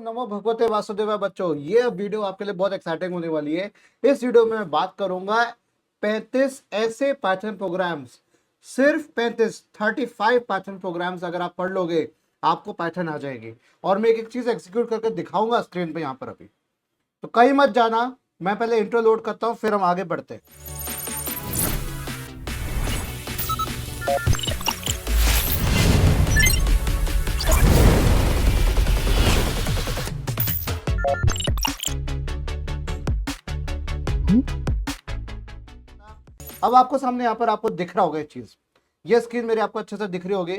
नमो भगवते वासुदेवा। बच्चों, ये वीडियो आपके लिए बहुत एक्साइटिंग होने वाली है। इस वीडियो में मैं बात करूंगा 35 ऐसे पाइथन प्रोग्राम्स, सिर्फ 35 पाइथन प्रोग्राम्स अगर आप पढ़ लोगे आपको पाइथन आ जाएगी। और मैं एक एक चीज एग्जीक्यूट करके दिखाऊंगा स्क्रीन पे यहाँ पर अभी। तो कहीं मत जाना, मैं पहले इंट्रो लोड करता हूँ फिर हम आगे बढ़ते हैं। अब आपको सामने यहाँ पर आपको दिख रहा होगा एक चीज, ये स्क्रीन मेरी आपको अच्छे से दिख रही होगी।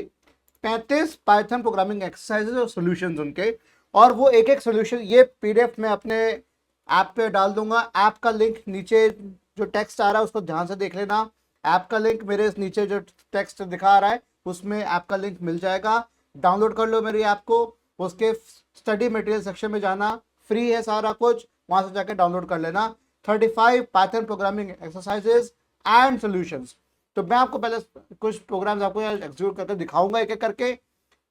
35 पाइथन प्रोग्रामिंग एक्सरसाइजेज और सॉल्यूशंस उनके, और वो एक एक सॉल्यूशन ये पीडीएफ में अपने ऐप पे डाल दूंगा। ऐप का लिंक नीचे जो टेक्स्ट आ रहा है उसको ध्यान से देख लेना। ऐप का लिंक मेरे नीचे जो टेक्स्ट दिखा रहा है उसमें ऐप का लिंक मिल जाएगा। डाउनलोड कर लो मेरी ऐप को, उसके स्टडी मटेरियल सेक्शन में जाना, फ्री है सारा कुछ, वहां से जाकर डाउनलोड कर लेना। 35 Python programming exercises and solutions. तो मैं आपको पहले कुछ प्रोग्राम्स आपको एग्जीक्यूट करके दिखाऊंगा एक एक करके।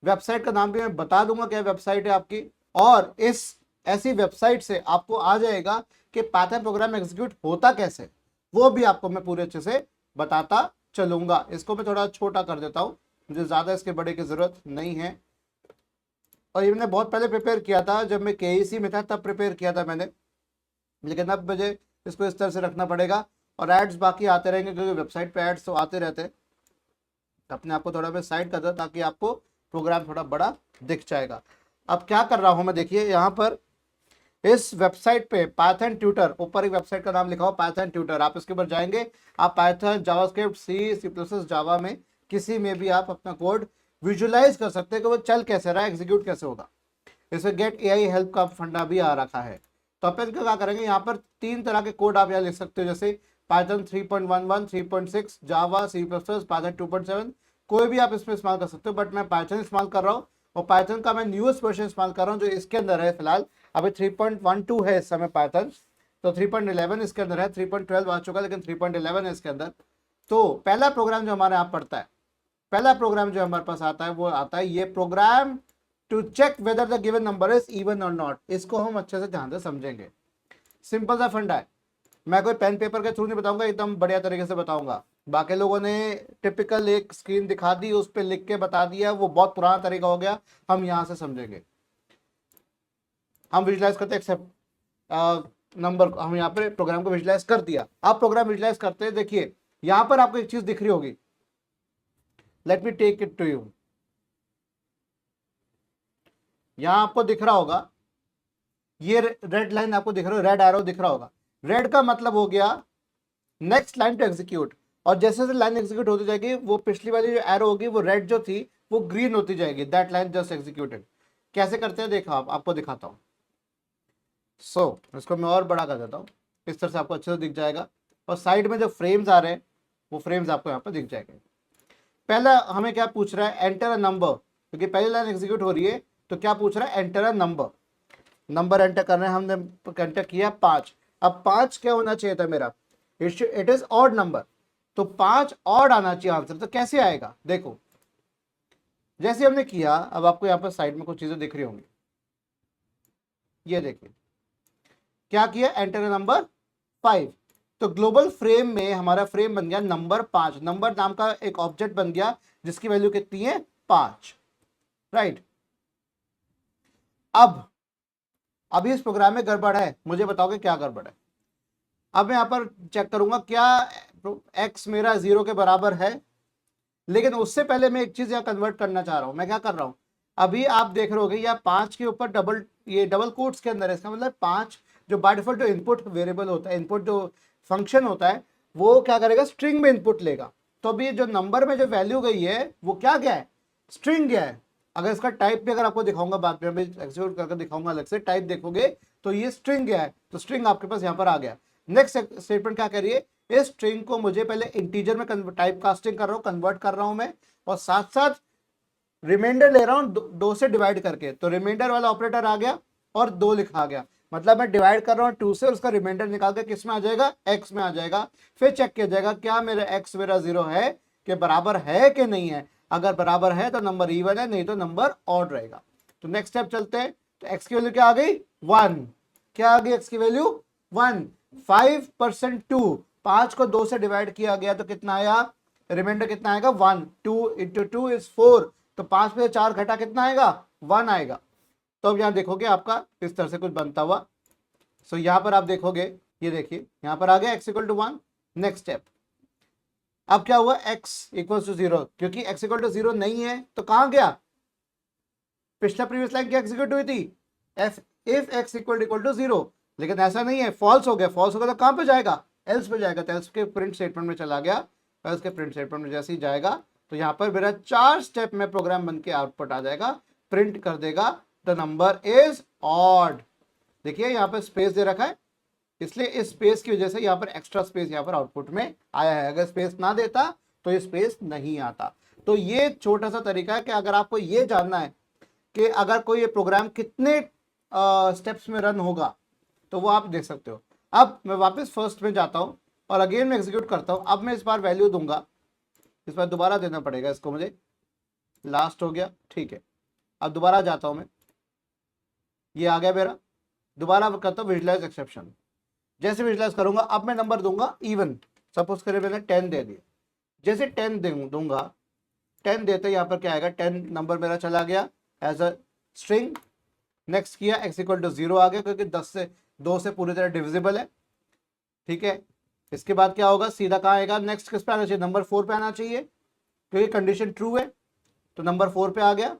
वेबसाइट का नाम भी मैं बता दूंगा क्या वेबसाइट है आपकी, और इस ऐसी वेबसाइट से आपको आ जाएगा कि पाइथन प्रोग्राम एग्जीक्यूट होता कैसे, वो भी आपको मैं पूरे अच्छे से बताता चलूंगा। इसको मैं थोड़ा छोटा कर देता हूँ, मुझे ज्यादा इसके बड़े की जरूरत नहीं है। और ये मैंने बहुत पहले प्रिपेयर किया था, जब मैं केईसी में था तब प्रिपेयर किया था मैंने, लेकिन अब मुझे इसको इस तरह से रखना पड़ेगा। और एड्स बाकी आते रहेंगे क्योंकि वेबसाइट पे एड्स तो आते रहते हैं। अपने आप को थोड़ा मैं साइड कर दो ताकि आपको प्रोग्राम थोड़ा बड़ा दिख जाएगा। अब क्या कर रहा हूं मैं, देखिए यहाँ पर इस वेबसाइट पे पाइथन ट्यूटर, ऊपर एक वेबसाइट का नाम लिखा हो पाइथन ट्यूटर, आप इसके ऊपर जाएंगे, आप Python, JavaScript, C plus Java में किसी में भी आप अपना कोड विजुअलाइज कर सकते हैं कि वो चल कैसे रहा है, एग्जीक्यूट कैसे होगा। इसमें गेट एआई हेल्प का फंडा भी आ रखा है। तो अपन क्या करेंगे, यहाँ पर 3 तरह के कोड आप यहाँ लिख सकते हो, जैसे पाइथन 3.11, 3.6, जावा, सी प्लस प्लस, पाइथन 2.7, कोई भी आप इसमें इस्तेमाल कर सकते हो। बट मैं पाइथन इस्तेमाल कर रहा हूँ, और पाइथन का मैं न्यूएस्ट वर्जन इस्तेमाल कर रहा हूँ जो इसके अंदर है फिलहाल। अभी 3.12 है इस समय पाइथन, तो 3.11 इसके अंदर है। 3.12 आ चुका है लेकिन 3.11 है इसके अंदर। तो पहला प्रोग्राम जो हमारे यहाँ पड़ता है, पहला प्रोग्राम जो हमारे पास आता है वो आता है ये program to check whether the given number is even or not. इसको हम अच्छे से ध्यान से समझेंगे। सिंपल सा फंडा है, मैं कोई पेन पेपर के थ्रू नहीं बताऊंगा, एकदम बढ़िया तरीके से बताऊंगा। बाकी लोगों ने टिपिकल एक स्क्रीन दिखा दी, उस पर लिख के बता दिया, वो बहुत पुराना तरीका हो गया। हम यहां से समझेंगे, हम विजुलाइज करते एक्सेप्ट नंबर, हम यहाँ पे प्रोग्राम को विजुलाइज कर दिया। आप प्रोग्राम विजुलाइज करते हैं, देखिए यहां पर आपको एक चीज दिख रही होगी, let me take it to you. यहां आपको दिख रहा होगा ये रेड लाइन, आपको दिख रहा है, रेड एरो दिख रहा होगा। रेड का मतलब हो गया नेक्स्ट लाइन टू एग्जीक्यूट, और जैसे जैसे लाइन एग्जीक्यूट होती जाएगी वो पिछली वाली जो एरो होगी वो रेड जो थी वो ग्रीन होती जाएगी। That line just executed. कैसे करते हैं देखा, आपको दिखाता हूं। इसको मैं और बड़ा कर देता हूं, इस तरह से आपको अच्छे से दिख जाएगा। और साइड में जो फ्रेम्स आ रहे हैं वो फ्रेम्स आपको यहाँ पर दिख जाएंगे। पहला हमें क्या पूछ रहा है, एंटर अ नंबर, क्योंकि पहली लाइन एग्जीक्यूट हो रही है। तो क्या पूछ रहा है, enter a number, number enter करना है। हमने एंटर किया 5। अब 5 क्या होना चाहिए था मेरा, इट इज ऑड नंबर, तो 5 ऑड आना चाहिए आंसर। तो कैसे आएगा देखो, जैसे हमने किया, अब आपको यहाँ पर साइड में कुछ चीजें दिख रही होंगी। ये देखिए क्या किया, एंटर नंबर 5। तो ग्लोबल फ्रेम में हमारा फ्रेम बन गया नंबर 5। नंबर नाम का एक ऑब्जेक्ट बन गया जिसकी वैल्यू कितनी है, 5, राइट। अब अभी इस प्रोग्राम में गड़बड़ है, मुझे बताओगे क्या गड़बड़ है। अब मैं यहां पर चेक करूंगा क्या x मेरा 0 के बराबर है, लेकिन उससे पहले मैं एक चीज यहां कन्वर्ट करना चाह रहा हूं। मैं क्या कर रहा हूं, अभी आप देख रहे होगे या 5 के ऊपर डबल कोट्स के अंदर है। इसका मतलब 5 जो बाय डिफॉल्ट जो इनपुट वेरिएबल होता है, इनपुट जो फंक्शन होता है, वो क्या करेगा, स्ट्रिंग में इनपुट लेगा। तो अभी जो नंबर में जो वैल्यू गई है वो क्या गया है, स्ट्रिंग गया है। अगर इसका टाइप भी अगर आपको दिखाऊंगा बाद में, अभी एक्जीक्यूट करके दिखाऊंगा अलग से, टाइप देखोगे तो ये स्ट्रिंग गया है। तो स्ट्रिंग आपके पास यहाँ पर आ गया। नेक्स्ट स्टेटमेंट क्या कह रही है, इस स्ट्रिंग को मुझे पहले इंटीजर में टाइप कास्टिंग कर रहा हूँ, कन्वर्ट कर रहा हूं मैं, और साथ साथ रिमाइंडर ले रहा हूं 2 से डिवाइड करके। तो रिमाइंडर वाला ऑपरेटर आ गया और 2 लिखा गया, मतलब मैं डिवाइड कर रहा हूं 2 से, उसका रिमाइंडर निकाल के किस में आ जाएगा, x में आ जाएगा। फिर चेक किया जाएगा क्या मेरा x मेरा 0 है कि बराबर है कि नहीं है। अगर बराबर है तो नंबर इवन है, नहीं तो नंबर ऑड रहेगा। तो नेक्स्ट स्टेप चलते हैं। तो x की वैल्यू क्या आ गई 1, क्या आ गई x की वैल्यू 1। 5% 2, 5 को 2 से डिवाइड किया गया तो कितना आया, रिमाइंडर कितना आएगा 1, 2 इंटू 2 इज 4, तो 5 में से 4 घटा कितना आएगा 1 आएगा। तो अब यहाँ देखोगे आपका इस तरह से कुछ बनता हुआ। सो यहाँ पर आप देखोगे, ये देखिए यहाँ पर आ गया x equal to 1। Next step, अब क्या हुआ x इक्वल टू 0, क्योंकि x इक्वल टू 0 नहीं है तो कहां गया, पिछला प्रीवियस लाइन क्या एग्जीक्यूट हुई थी, इफ x इक्वल टू 0, लेकिन ऐसा नहीं है, फॉल्स हो गया। फॉल्स होगा तो कहां पे जाएगा, एल्स पे जाएगा, तो एल्स के प्रिंट स्टेटमेंट में चला गया। एल्स के प्रिंट स्टेटमेंट में जैसे ही जाएगा तो यहाँ पर मेरा 4 स्टेप में प्रोग्राम बन के आउटपुट आ जाएगा, प्रिंट कर देगा द नंबर इज ऑड। देखिए यहाँ पर स्पेस दे रखा है, इसलिए इस स्पेस की वजह से यहाँ पर एक्स्ट्रा स्पेस यहाँ पर आउटपुट में आया है। अगर स्पेस ना देता तो ये स्पेस नहीं आता। तो ये छोटा सा तरीका है कि अगर आपको ये जानना है कि अगर कोई ये प्रोग्राम कितने स्टेप्स में रन होगा तो वो आप देख सकते हो। अब मैं वापस फर्स्ट में जाता हूँ और अगेन मैं एग्जीक्यूट करता हूँ। अब मैं इस बार वैल्यू दूंगा, इस बार दोबारा देना पड़ेगा इसको मुझे, लास्ट हो गया, ठीक है। अब दोबारा जाता हूँ मैं, ये आ गया मेरा, दोबारा करता हूँ विजुलाइज एक्सेप्शन। जैसे विजुलाइज करूंगा अब मैं नंबर दूंगा इवन, सपोज करें मैंने 10 दे दिया, जैसे 10 दूंगा, 10 देते यहाँ पर क्या आएगा, 10 नंबर मेरा चला गया एज अ स्ट्रिंग। नेक्स्ट किया x इक्वल टू 0 आ गया, क्योंकि 2 से पूरी तरह डिविजिबल है, ठीक है। इसके बाद क्या होगा, सीधा कहाँ आएगा, नेक्स्ट किस पे आना चाहिए, नंबर 4 पे आना चाहिए, क्योंकि कंडीशन ट्रू है, तो नंबर 4 पे आ गया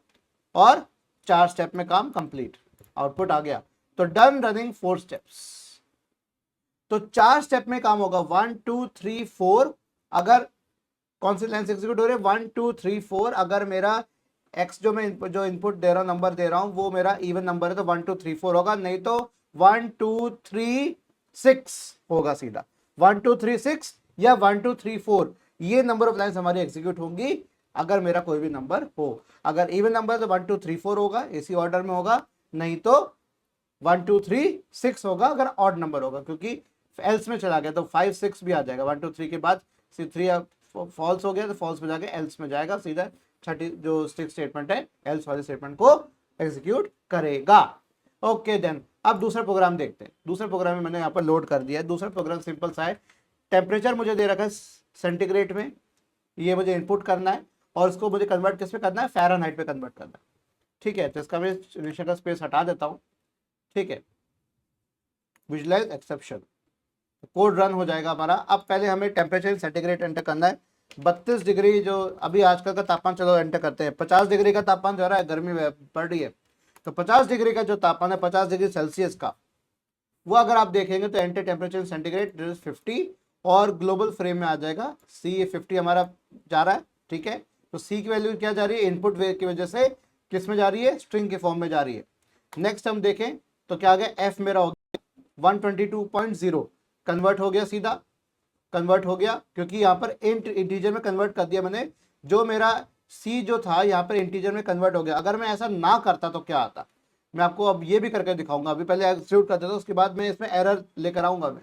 और 4 स्टेप में काम कंप्लीट, आउटपुट आ गया। तो डन रनिंग 4 स्टेप्स, तो 4 स्टेप में काम होगा, 1 2 3 4। अगर कौन सी लाइन से एग्जीक्यूट हो रही है, 1 2 3 4। अगर मेरा x जो मैं इनपुट दे रहा हूँ, नंबर दे रहा हूँ, वो मेरा इवन नंबर है तो 1 2 3 4 होगा, नहीं तो 1 2 3 6 होगा सीधा, 1 2 3 6 या 1 2 3 4। ये नंबर ऑफ लाइन्स हमारी एग्जीक्यूट होंगी अगर मेरा कोई भी नंबर हो। अगर इवन नंबर है तो 1 2 3 4 होगा, इसी ऑर्डर में होगा, नहीं तो 1 2 3 6 होगा अगर ऑड नंबर होगा, क्योंकि एल्स में चला गया तो 5 6 भी आ जाएगा। 1 2 3 के बाद 3 फॉल्स हो गया तो फॉल्स में जाके एल्स में जाएगा, सीधा 30 जो स्टिक स्टेटमेंट है एल्स वाले स्टेटमेंट को एग्जीक्यूट करेगा। ओके देन, अब दूसरा प्रोग्राम देखते हैं। दूसरे प्रोग्राम में मैंने यहाँ पर लोड कर दिया है। दूसरा प्रोग्राम सिंपल सा है, टेम्परेचर मुझे दे रखा है सेंटीग्रेड में, ये मुझे इनपुट करना है और इसको मुझे कन्वर्ट किस पे करना है, फ़ारेनहाइट पे कन्वर्ट करना है, ठीक है। तो इसका मैं इनिशियल का स्पेस हटा देता हूँ, ठीक है। विजुलाइज एक्सेप्शन, कोड रन हो जाएगा हमारा। अब पहले हमें टेम्परेचर सेंटीग्रेड एंटर करना है। 32 डिग्री जो अभी आजकल का तापमान, चलो एंटर करते हैं। 50 डिग्री का तापमान जो रहा है, गर्मी बढ़ रही है, तो 50 डिग्री का जो तापमान है 50 डिग्री सेल्सियस का, वो अगर आप देखेंगे तो एंटर टेम्परेचर सेंटीग्रेड 50 और ग्लोबल फ्रेम में आ जाएगा सी। ये 50 हमारा जा रहा है, ठीक है। तो सी की वैल्यू क्या जा रही है, इनपुट वे की वजह से किस में जा रही है, स्ट्रिंग के फॉर्म में जा रही है। नेक्स्ट हम देखें तो क्या आ गया, एफ मेरा हो गया 122.0 कन्वर्ट हो गया, सीधा कन्वर्ट हो गया, क्योंकि यहाँ पर इंटीजर में कन्वर्ट कर दिया मैंने। जो मेरा सी जो था यहाँ पर इंटीजर में कन्वर्ट हो गया। अगर मैं ऐसा ना करता तो क्या आता, मैं आपको अब ये भी करके दिखाऊंगा। अभी पहले एग्जीक्यूट कर देता, उसके बाद मैं इसमें एरर लेकर आऊंगा मैं,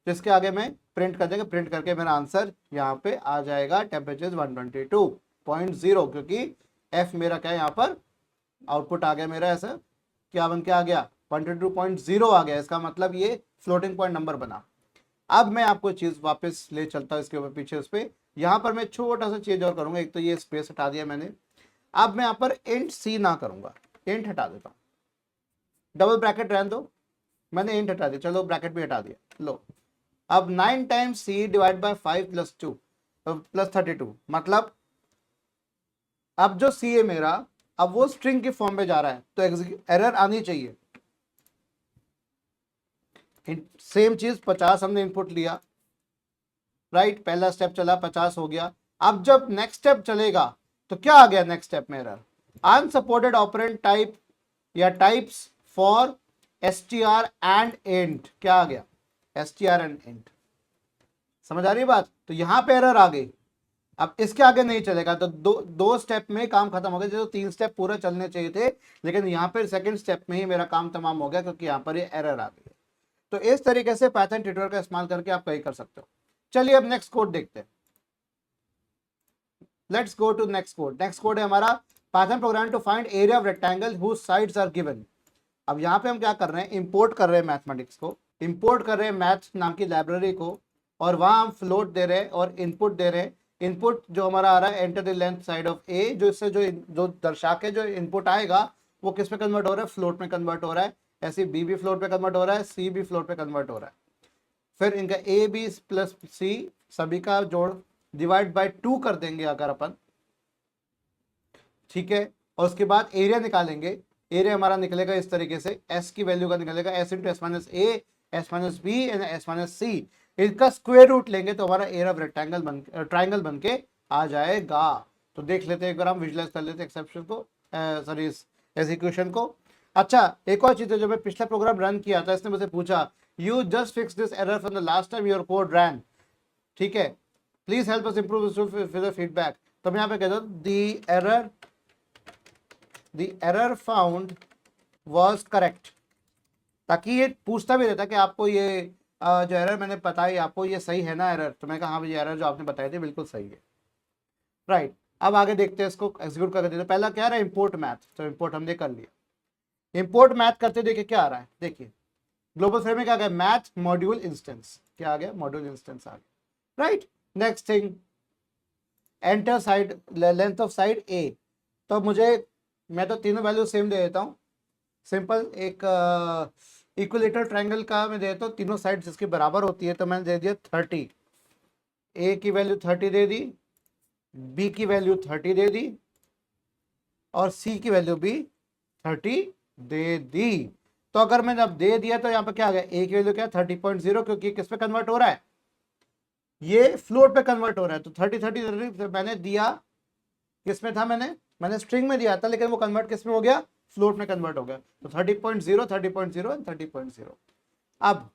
जिसके आगे मैं प्रिंट कर देंगे। प्रिंट करके मेरा आंसर यहाँ पे आ जाएगा टेम्परेचर 122.0, क्योंकि एफ मेरा क्या है, यहाँ पर आउटपुट आ गया मेरा ऐसा क्या बन के आ गया, 122.0 आ गया। इसका मतलब ये फ्लोटिंग पॉइंट नंबर बना। अब मैं आपको चीज वापस ले चलता हूँ इसके ऊपर पीछे, उस पर यहाँ पर मैं छोटा सा चेंज और करूंगा। एक तो ये स्पेस हटा दिया मैंने, अब मैं यहाँ पर इंट सी ना करूंगा, इंट हटा देता हूँ। डबल ब्रैकेट रहने दो, मैंने इंट हटा दिया, चलो ब्रैकेट भी हटा दिया। लो अब 9 times C divide by 5 plus 2 plus 32, मतलब अब जो सी है मेरा, अब वो स्ट्रिंग के फॉर्म में जा रहा है, तो एरर आनी चाहिए। सेम चीज 50 हमने इनपुट लिया, राइट, पहला स्टेप चला 50 हो गया। अब जब नेक्स्ट स्टेप चलेगा तो क्या आ गया नेक्स्ट स्टेप में, एरर अनसपोर्टेड ऑपरेंड टाइप या types for str and int, क्या आ गया, str एंड int। समझ आ रही है बात, तो यहां पे एरर आ गई। अब इसके आगे नहीं चलेगा, तो दो स्टेप में काम खत्म हो गया। जो 3 स्टेप पूरे चलने चाहिए थे, लेकिन यहाँ पे सेकंड स्टेप में ही मेरा काम तमाम हो गया, क्योंकि यहाँ पर ये एरर आ गई। तो इस तरीके से पाइथन ट्यूटोरियल का इस्तेमाल करके आप कहीं कर सकते हो। चलिए अब नेक्स्ट कोड देखते हैं। Let's go to next code. Next code है हमारा Python program to find area of rectangle whose sides are given. अब यहाँ पे हम क्या कर रहे हैं, इंपोर्ट कर रहे हैं मैथमेटिक्स को, इंपोर्ट कर रहे हैं मैथ्स नाम की लाइब्रेरी को, और वहाँ हम फ्लोट दे रहे हैं और इनपुट दे रहे हैं। इनपुट जो हमारा आ रहा है enter the length side of A, जो इससे जो दर्शा के जो इनपुट आएगा वो किस पे कन्वर्ट हो रहा है, फ्लोट में कन्वर्ट हो रहा है। ऐसे बी भी फ्लोट पे कन्वर्ट हो रहा है, सी भी फ्लोट पे कन्वर्ट हो रहा है। फिर इनका ए बी प्लस सी सभी का जोड़ डिवाइड बाय 2 कर देंगे अगर अपन, ठीक है। और उसके बाद एरिया निकालेंगे, एरिया हमारा निकलेगा इस तरीके से, एस की वैल्यू का निकलेगा S into S minus S minus B and S minus C. इसका स्क्वायर रूट लेंगे तो हमारा एरिया ऑफ रेक्टेंगल ट्राइंगल बन के आ जाएगा। तो देख लेते हैं एक बार, हम विजुलाइज कर लेते हैं एक्सेप्शन को, सॉरी इस एग्जीक्यूशन को। अच्छा एक और चीज है, जो मैं पिछला प्रोग्राम रन किया था इसने मुझे पूछा you just fix this error from the last time your code ran, ठीक है, please help us improve with feedback. तो मैं यहाँ पे कहता हूँ the error found was correct, ताकि ये पूछता भी रहता कि आपको ये जो एरर मैंने बताई आपको ये सही है ना एरर। तो मैं कहा हाँ ये एरर जो आपने बताई थी बिल्कुल सही है, राइट। अब आगे देखते हैं, इसको एग्जीक्यूट करके देखते हैं। पहला क्या रहा है, इंपोर्ट मैथ, तो इंपोर्ट हमने कर लिया। इंपोर्ट मैथ करते देखिए क्या आ रहा है, देखिए ग्लोबल फ्रेम में क्या आ गया, मैथ मॉड्यूल इंस्टेंस, क्या आ गया, मॉड्यूल इंस्टेंस आ गया, right. Next thing, enter side length of side A, तो मुझे मैं तो तीनों वैल्यू सेम दे देता हूँ, सिंपल एक इक्विलेटरल ट्रायंगल का मैं दे देता हूँ, तीनों साइड जिसकी बराबर होती है, तो मैंने दे दिया 30, ए की वैल्यू 30 दे दी, बी की वैल्यू 30 दे दी, और सी की वैल्यू भी 30 दे दी। तो अगर मैंने अब दे दिया तो यहाँ पर क्या आ गया, ए की वैल्यू क्या 30.0, क्योंकि किस पे कन्वर्ट हो रहा है, ये फ्लोट पे कन्वर्ट हो रहा है। तो 30 मैंने दिया किस में था, मैंने स्ट्रिंग में दिया था, लेकिन वो कन्वर्ट किस में हो गया, फ्लोट में कन्वर्ट हो गया। तो 30.0 30.0 एंड 30.0। अब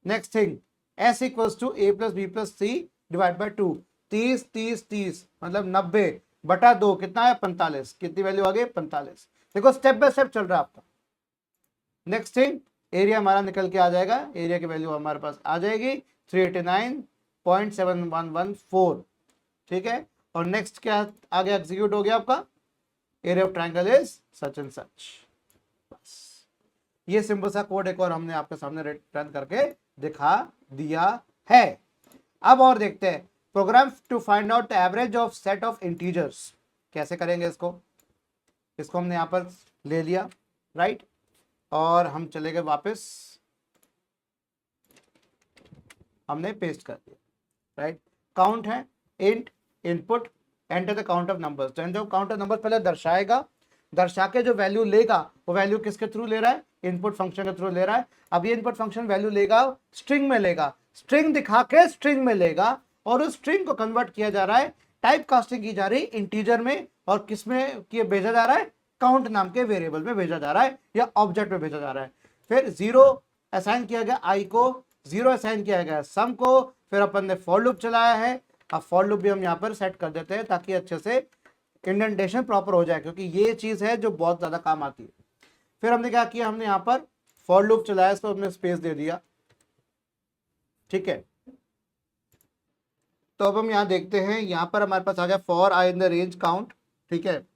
next thing, s equals to a plus B plus C divide by 2, 30 मतलब 90 बटा 2 कितना है, 45। कितनी वैल्यू आ गई, 45। देखो स्टेप बाय स्टेप चल रहा है आपका। नेक्स्ट थिंग, एरिया हमारा निकल के आ जाएगा, एरिया की वैल्यू हमारे पास आ जाएगी 389.7114, ठीक है। और नेक्स्ट क्या आगे एग्जीक्यूट हो गया आपका, area of triangle is such and such. बस ये सिंपल सा कोड एक और हमने आपके सामने रन करके दिखा दिया है। अब और देखते हैं, program to find out the average of set of integers, कैसे करेंगे इसको हमने यहां पर ले लिया, राइट। और हम चले गए वापस, हमने पेस्ट कर दिया, राइट। काउंट है int input enter the count of numbers, तो जो काउंट ऑफ नंबर पहले दर्शाएगा, दर्शा के जो वैल्यू लेगा वो वैल्यू किसके थ्रू ले रहा है, इनपुट फंक्शन के थ्रू ले रहा है। अब ये इनपुट फंक्शन वैल्यू लेगा स्ट्रिंग में लेगा, स्ट्रिंग दिखा के स्ट्रिंग में लेगा, और उस स्ट्रिंग को कन्वर्ट किया जा रहा है, टाइप कास्टिंग की जा रही है इंटीजर में, और किस में भेजा जा रहा है, काउंट नाम के वेरिएबल में भेजा जा रहा है या ऑब्जेक्ट में भेजा जा रहा है। फिर 0 असाइन किया गया आई को, 0 असाइन किया गया सम को, फिर अपन ने फॉर लूप चलाया है। अब फॉर लूप भी हम यहाँ पर सेट कर देते हैं ताकि अच्छे से इंडेंटेशन प्रॉपर हो जाए, क्योंकि ये चीज है जो बहुत ज्यादा काम आती है। फिर हमने क्या किया, हमने यहाँ पर फॉर लूप चलाया, इसको हमने स्पेस दे दिया, ठीक है। तो अब हम यहाँ देखते हैं, यहाँ पर हमारे पास आ गया for I in the range count, ठीक है।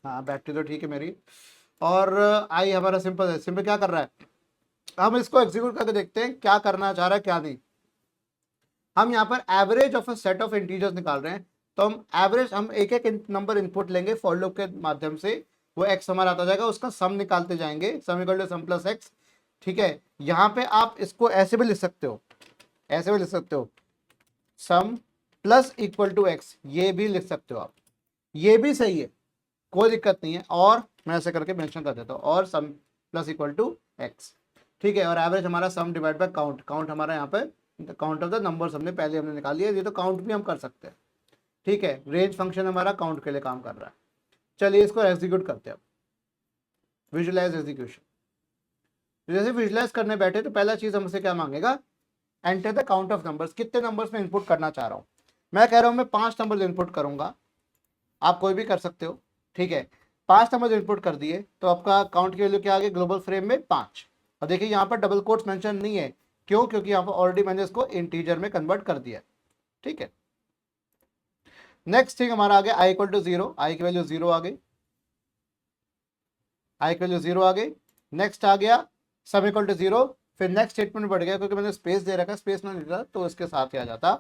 हाँ बैटरी तो ठीक है मेरी, और आई हमारा सिंपल है, सिंपल क्या कर रहा है, हम इसको एग्जीक्यूट करके देखते हैं क्या करना चाह रहा है क्या नहीं। हम यहाँ पर average of a set of integers निकाल रहे हैं, तो हम एवरेज, हम एक एक नंबर इनपुट लेंगे फॉर लूप के माध्यम से, वो एक्स हमारा आता जाएगा, उसका सम निकालते जाएंगे, sum equal to sum plus X, ठीक है। यहाँ पे आप इसको ऐसे भी लिख सकते हो, ऐसे भी लिख सकते हो, सम प्लस इक्वल टू एक्स, ये भी लिख सकते हो आप, ये भी सही है, कोई दिक्कत नहीं है। और मैं ऐसे करके मेंशन कर देता हूँ, और सम प्लस इक्वल टू एक्स, ठीक है। और एवरेज हमारा सम डिवाइड बाय काउंट, काउंट हमारा यहाँ पे काउंट ऑफ द नंबर्स हमने पहले निकाल लिया, ये तो काउंट भी हम कर सकते हैं, ठीक है। रेंज फंक्शन हमारा काउंट के लिए काम कर रहा है। चलिए इसको एग्जीक्यूट करते हैं, विजुलाइज एग्जीक्यूशन। जैसे विजुलाइज करने बैठे तो पहला चीज हमसे क्या मांगेगा, enter the count of numbers, कितने नंबर्स में इनपुट करना चाह रहा हूँ। मैं कह रहा हूँ मैं 5 नंबर इनपुट करूंगा, आप कोई भी कर सकते हो, ठीक है। 5 नंबर इनपुट कर दिए तो आपका काउंट की वैल्यू क्या आ गई, ग्लोबल फ्रेम में 5। और देखिए यहाँ पर डबल कोट्स मेंशन नहीं है, क्यों, क्योंकि यहाँ पर ऑलरेडी मैंने इसको इंटीजर में कन्वर्ट कर दिया, ठीक है। नेक्स्ट थिंग हमारा आ गया आई इक्वल टू 0, आई की वैल्यू 0 आ गई, आई की वैल्यू 0 आ गई। नेक्स्ट आ गया सम इक्वल टू 0, फिर नेक्स्ट स्टेटमेंट बढ़ गया क्योंकि मैंने स्पेस दे रखा, स्पेस ना देता तो इसके साथ ही आ जाता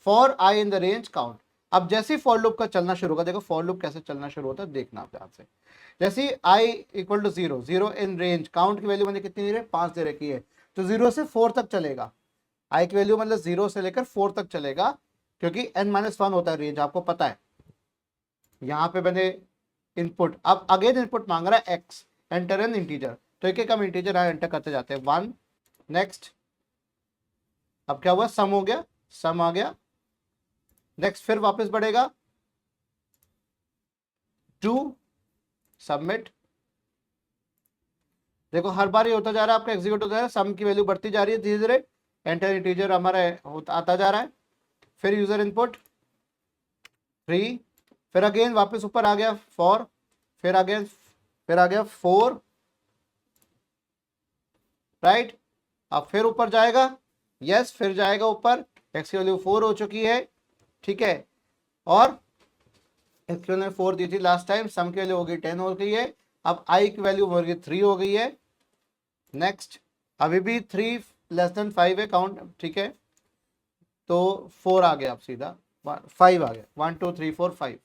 for I in the range count. अब जैसे ही फॉर लूप का चलना शुरू होगा, देखो फॉर लूप कैसे चलना शुरू होता है देखना आप ध्यान से। जैसे ही I equal to 0, 0 in range, count की वैल्यू मैंने कितनी दे रही है 5 दे रखी है, तो 0 से 4 तक चलेगा। आई की वैल्यू मतलब 0 से लेकर 4 तक चलेगा क्योंकि n-1 होता है रेंज, आपको पता है। यहां पे मैंने इनपुट, अब अगेन इनपुट मांग रहा है x, एंटर एन इंटीजर, तो एक एक हम इंटीजर एंटर करते जाते हैं। 1, नेक्स्ट, अब क्या हुआ सम हो गया, सम आ गया। नेक्स्ट फिर वापस बढ़ेगा 2, सबमिट। देखो हर बार ये होता जा रहा है आपका, एग्जीक्यूट होता है, सम की वैल्यू बढ़ती जा रही है धीरे धीरे, एंटर इंटीजर हमारा आता जा रहा है। फिर यूजर इनपुट 3, फिर अगेन वापस ऊपर आ गया 4, फिर आ गया 4, राइट। अब फिर ऊपर जाएगा, यस, फिर जाएगा ऊपर, एक्स की वैल्यू 4 हो चुकी है, ठीक है। और एक्स की वैल्यू 4 दी थी लास्ट टाइम, सम की वैल्यू हो गई 10 हो गई है। अब आई की वैल्यू हो गई 3 हो गई है। नेक्स्ट, अभी भी 3 लेस देन 5 है काउंट, ठीक है, तो 4 आ गया, अब सीधा 5 आ गया, 1 2 3 4 5,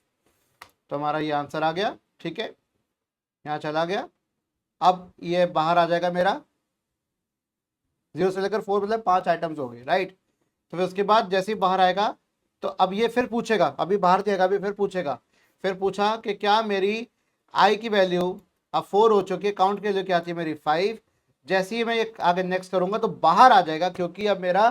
तो हमारा ये आंसर आ गया, ठीक है, यहाँ चला गया। अब ये बाहर आ जाएगा मेरा, 0 से लेकर 4 मतलब 5 आइटम्स हो गए, राइट। तो फिर उसके बाद जैसे ही बाहर आएगा तो अब ये फिर पूछेगा, अभी बाहर जाएगा, अभी फिर पूछेगा, फिर पूछा कि क्या मेरी आई की वैल्यू अब 4 हो चुकी है, काउंट की वैल्यू क्या थी मेरी 5। जैसे ही मैं ये आगे नेक्स्ट करूंगा तो बाहर आ जाएगा क्योंकि अब मेरा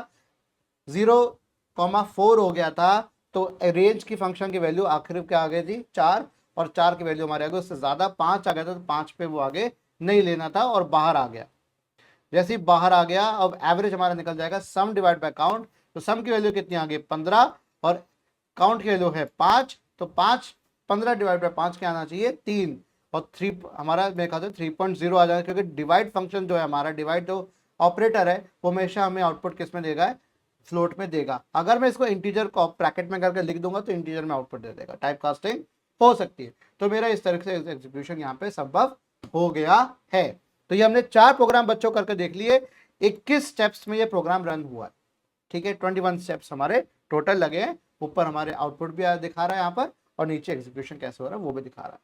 0,4 हो गया था, तो रेंज की फंक्शन की वैल्यू आखिर क्या आ गई थी 4, और 4 की वैल्यू हमारे आगे उससे ज्यादा 5 आ गया था, तो 5 पे वो आगे नहीं लेना था और बाहर आ गया। जैसे ही बाहर आ गया अब एवरेज हमारा निकल जाएगा सम डिवाइड बाय काउंट, तो सम की वैल्यू कितनी आ गई 15 और काउंट की वैल्यू है 5, तो 5 15 डिवाइड बाय 5 क्या आना चाहिए 3, और 3 हमारा मेरे ख्याल से 3.0 आ जाएगा क्योंकि डिवाइड फंक्शन जो है हमारा, डिवाइड जो ऑपरेटर है वो हमेशा हमें आउटपुट किस में देगा, फ्लोट में देगा। अगर मैं इसको इंटीजर को ब्रैकेट में करके लिख दूंगा तो इंटीजर में आउटपुट दे देगा, टाइप कास्टिंग हो सकती है। तो मेरा इस तरह से एग्जीक्यूशन यहाँ पे संभव हो गया है। तो ये हमने 4 प्रोग्राम बच्चों करके देख लिए, 21 स्टेप्स में ये प्रोग्राम रन हुआ है, ठीक है। 21 स्टेप्स हमारे टोटल लगे हैं, ऊपर हमारे आउटपुट भी दिखा रहा है यहाँ पर, और नीचे एग्जीक्यूशन कैसे हो रहा है वो भी दिखा रहा है,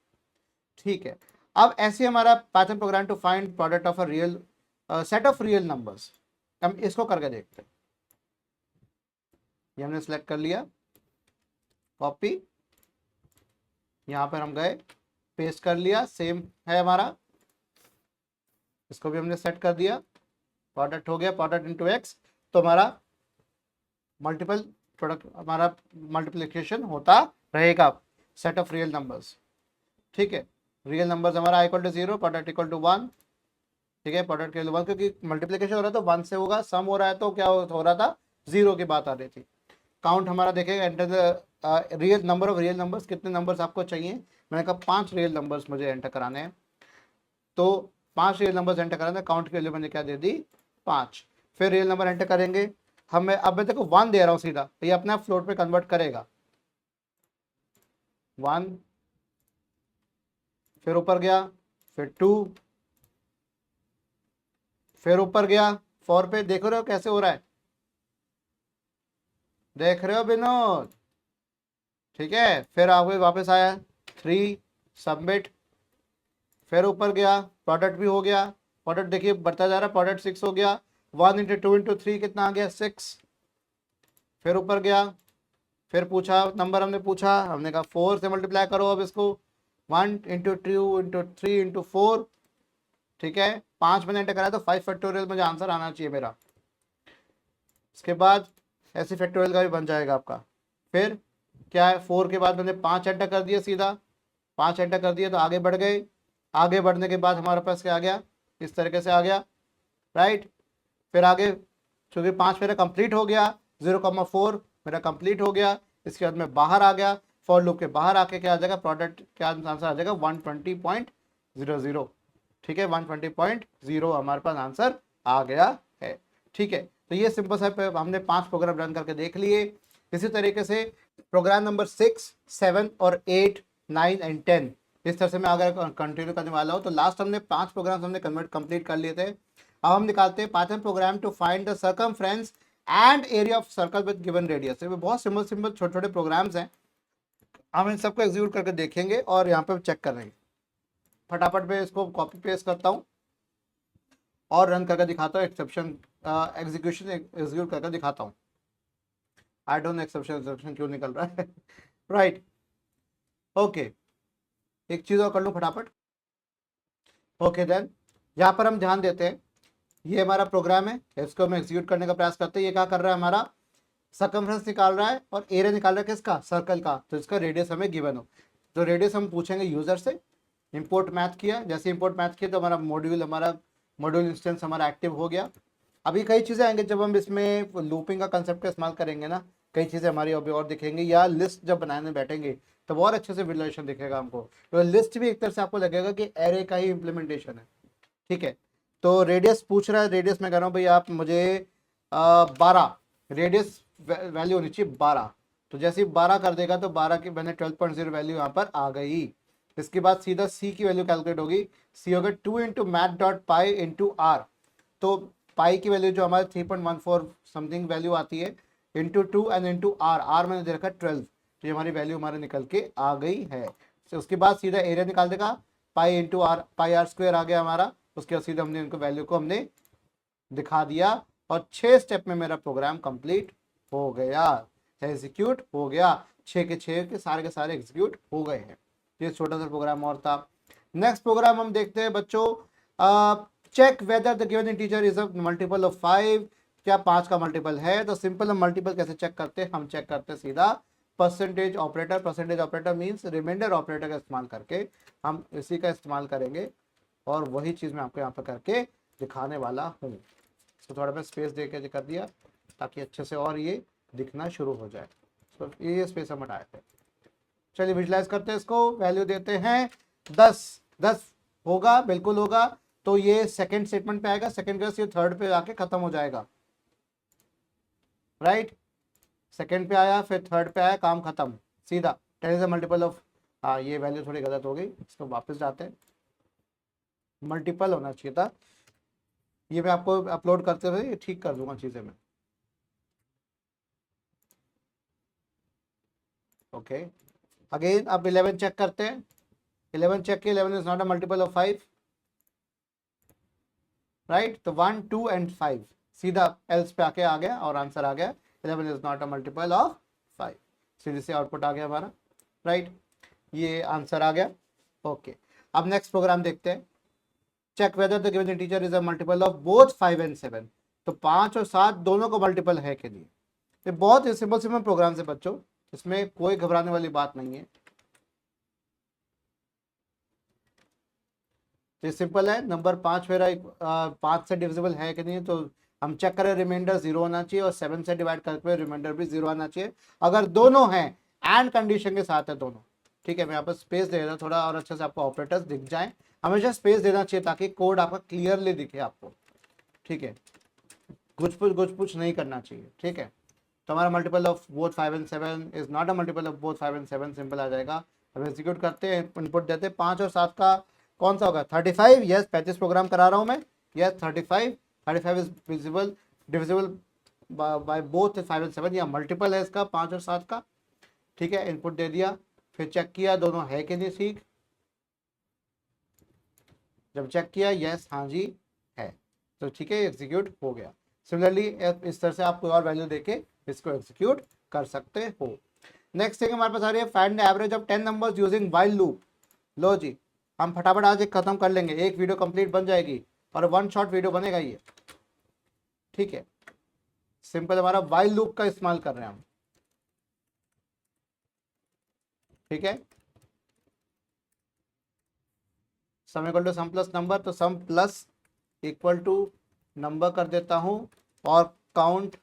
ठीक है। अब ऐसे हमारा Python program to find product of a real set of real numbers, हम इसको करके देखते हैं। ये हमने सेलेक्ट कर लिया, कॉपी, यहां पर हम गए, पेस्ट कर लिया, सेम है हमारा, इसको भी हमने सेट कर दिया, प्रोडक्ट हो गया, प्रोडक्ट इनटू एक्स, तो हमारा मल्टीपल प्रोडक्ट, हमारा मल्टीप्लिकेशन होता रहेगा सेट ऑफ रियल नंबर्स, ठीक है। रियल नंबर्स हमारा equal to 0, product equal to 1, ठीक है, प्रोडक्ट के 1 क्योंकि मल्टीप्लिकेशन हो रहा था 1 से होगा, सम हो रहा है तो क्या हो रहा था 0 की बात आ रही थी। काउंट हमारा देखेगा, enter the real number of real numbers, कितने नंबर्स आपको चाहिए, मैंने कहा 5 रियल नंबर्स मुझे एंटर कराने हैं, तो 5 रियल नंबर्स एंटर कराने, काउंट के लिए मैंने क्या दे दी 5। फिर रियल नंबर एंटर करेंगे, हमें अब मैं देखो 1 दे रहा हूँ सीधा, तो ये अपने आप फ्लोट पे कन्वर्ट करेगा, 1, फिर ऊपर गया, फिर 2, फिर ऊपर गया 4 पे, देख रहे हो कैसे हो रहा है, देख रहे हो विनोद, ठीक है। फिर आगे वापस आया 3, सबमिट, फिर ऊपर गया, प्रोडक्ट भी हो गया, प्रोडक्ट देखिए बढ़ता जा रहा है, प्रोडक्ट 6 हो गया, 1 इंटू 2 इंटू 3 कितना आ गया 6, फिर ऊपर गया, फिर पूछा नंबर, हमने पूछा, हमने कहा 4 से मल्टीप्लाई करो, अब इसको 1 इंटू 2 इंटू 3 इंटू 4, ठीक है, 5 मैंने एंटर कराया तो 5 फैक्टोरियल मुझे आंसर आना चाहिए मेरा। इसके बाद ऐसे फैक्टोरियल का भी बन जाएगा आपका। फिर क्या है, 4 के बाद मैंने 5 एंटर कर दिया, सीधा 5 एंटर कर दिया तो आगे बढ़ गए, आगे बढ़ने के बाद हमारे पास क्या आ गया, इस तरीके से आ गया, राइट। फिर आगे चूंकि 5 मेरा कंप्लीट हो गया, 0,4 मेरा कंप्लीट हो गया, इसके बाद मैं बाहर आ गया, फॉर लूप के बाहर आके क्या आ जाएगा, प्रोडक्ट क्या आंसर आ जाएगा 120.00, ठीक है, 120.0 हमारे पास आंसर आ गया है, ठीक है। तो ये सिंपल सा हमने 5 प्रोग्राम रन करके देख लिए। इसी तरीके से प्रोग्राम नंबर 6, 7 और 8, 9 एंड 10, इस तरह से मैं अगर कंटिन्यू करने वाला हूँ। तो लास्ट हमने 5 प्रोग्राम्स हमने कंप्लीट कर लिए थे। अब हम निकालते हैं Python program to find the circumference and area of circle with given radius. ये बहुत सिंपल सिंपल छोटे छोटे प्रोग्राम्स हैं, हम इन सबको एग्जीक्यूट करके देखेंगे और यहाँ पे चेक करेंगे। फटाफट मैं इसको कॉपी पेस्ट करता हूँ और रन करके दिखाता हूँ, एक्सेप्शन एग्जीक्यूशन एग्जीक्यूट करके दिखाता हूँ। आई डोंट एक्सेप्शन क्यों निकल रहा है राइट ओके, एक चीज़ और कर लूँ फटाफट। ओके देन यहाँ पर हम ध्यान देते हैं, ये हमारा प्रोग्राम है, इसको हम एग्जीक्यूट करने का प्रयास करते हैं। ये क्या कर रहा है, हमारा सर्कमफ्रेंस निकाल रहा है और एरिया निकाल रहा है किसका, सर्कल का। तो इसका रेडियस हमें गिवन हो, तो रेडियस हम पूछेंगे यूजर से। इंपोर्ट मैथ किया, जैसे इंपोर्ट मैथ किया तो हमारा मॉड्यूल इंस्टेंस हमारा एक्टिव हो गया। अभी कई चीज़ें आएंगे जब हम इसमें लूपिंग का कंसेप्ट का इस्तेमाल करेंगे ना, कई चीज़ें हमारी अभी और दिखेंगी, या लिस्ट जब बनाने बैठेंगे तो और अच्छे से विजुअलाइजेशन दिखेगा हमको। तो लिस्ट भी एक तरह से आपको लगेगा कि एरे का ही इम्प्लीमेंटेशन है, ठीक है। तो रेडियस पूछ रहा है, रेडियस में कह रहा हूँ भाई आप मुझे 12 रेडियस वैल्यू होनी चाहिए 12। तो जैसे ही 12 कर देगा तो 12 की मैंने 12.0 वैल्यू यहाँ पर आ गई। इसके बाद सीधा सी की वैल्यू कैलकुलेट होगी, सी होगा 2 into math dot pi into R. तो पाई की वैल्यू जो हमारे 3.14 समथिंग वैल्यू आती है, into 2 and into R, R मैंने दे रखा 12, तो ये हमारी वैल्यू हमारे निकल के आ गई है। तो उसके बाद सीधा एरिया निकाल देगा, pi into R, pi R square आ गया हमारा। उसके बाद सीधा हमने इनको वैल्यू को हमने दिखा दिया और 6 स्टेप में मेरा प्रोग्राम कंप्लीट हो गया, एग्जीक्यूट हो गया। 6 के 6 के सारे एग्जीक्यूट हो गए हैं। ये छोटा सा प्रोग्राम और था। नेक्स्ट प्रोग्राम हम देखते हैं बच्चों, check whether the given integer is a multiple of 5। क्या 5 का मल्टीपल है? तो सिंपल हम मल्टीपल कैसे चेक करते हैं, हम चेक करते हैं सीधा percentage operator. Percentage operator means remainder operator का इस्तेमाल करके हम इसी का इस्तेमाल करेंगे और वही चीज़ मैं आपको यहाँ पर करके दिखाने वाला हूँ। तो थोड़ा मैं स्पेस दे के कर दिया ताकि अच्छे से और ये दिखना शुरू हो जाए। तो ये स्पेस हम हटाए थे। चलिए विजुलाइज करते हैं इसको, वैल्यू देते हैं 10 होगा, बिल्कुल होगा। तो ये सेकंड स्टेटमेंट पे आएगा, सेकंड के ये थर्ड पे आके खत्म हो जाएगा, राइट। सेकंड पे आया, फिर थर्ड पे आया, काम खत्म सीधा। 10 इज अ मल्टीपल ऑफ, ये वैल्यू थोड़ी गलत हो गई, इसको वापस जाते हैं, मल्टीपल होना चाहिए था। ये मैं आपको अपलोड करते हुए ठीक कर दूंगा चीज़ें मैं। ओके अगेन अब 11 चेक करते हैं। 11 चेक किया, 11 is not a multiple of 5, right. तो 1 2 एंड 5 सीधा एल्स पे आके आ गया और आंसर आ गया 11 is not a multiple of 5। सीधे से आउटपुट आ गया हमारा, राइट। ये आंसर आ गया। ओके अब नेक्स्ट प्रोग्राम देखते हैं। Check whether the given integer is a multiple of both 5 and 7। तो 5 और 7 दोनों को मल्टीपल है कि नहीं। ये बहुत ही सिंपल सिंपल प्रोग्राम है बच्चों, इसमें कोई घबराने वाली बात नहीं है। तो सिंपल है, नंबर 5 मेरा 5 से डिविजिबल है कि नहीं। तो हम चेक करें, रिमाइंडर 0 होना चाहिए और 7 से डिवाइड करके रिमाइंडर भी 0 आना चाहिए। अगर दोनों हैं एंड कंडीशन के साथ है दोनों, ठीक है। मैं यहाँ पर स्पेस दे रहा हूँ थोड़ा और अच्छे से आपको ऑपरेटर्स दिख जाए। हमेशा स्पेस देना चाहिए ताकि कोड आपका क्लियरली दिखे आपको, ठीक है। गुच पुछ नहीं करना चाहिए, ठीक है। तो हमारा multiple of both 5 and 7 is not a multiple of both 5 and 7, simple आ जाएगा। हम एग्जीक्यूट करते हैं, इनपुट देते हैं। 5 और 7 का कौन सा होगा, 35। यस 35 प्रोग्राम करा रहा हूँ मैं, yes 35 is visible divisible by both 5 and 7, या मल्टीपल है इसका 5 और 7 का, ठीक है। इनपुट दे दिया, फिर चेक किया दोनों है कि नहीं ठीक। जब चेक किया यस हाँ जी है, तो ठीक है एग्जीक्यूट हो गया। सिमिलरली इस तरह से आप कोई और वैल्यू देके इसको एग्जीक्यूट कर सकते हो। नेक्स्ट थिंग हमारे पास आ रही है, find the average of 10 numbers using while loop. लो जी हम फटाफट आज एक खत्म कर लेंगे, एक वीडियो कंप्लीट बन जाएगी और 1 शॉट वीडियो बनेगा ये, ठीक है। सिंपल हमारा व्हाइल लूप का इस्तेमाल कर रहे हैं हम, ठीक है। Sum equal to sum plus number, तो sum plus equal to number कर देता हूं और काउंट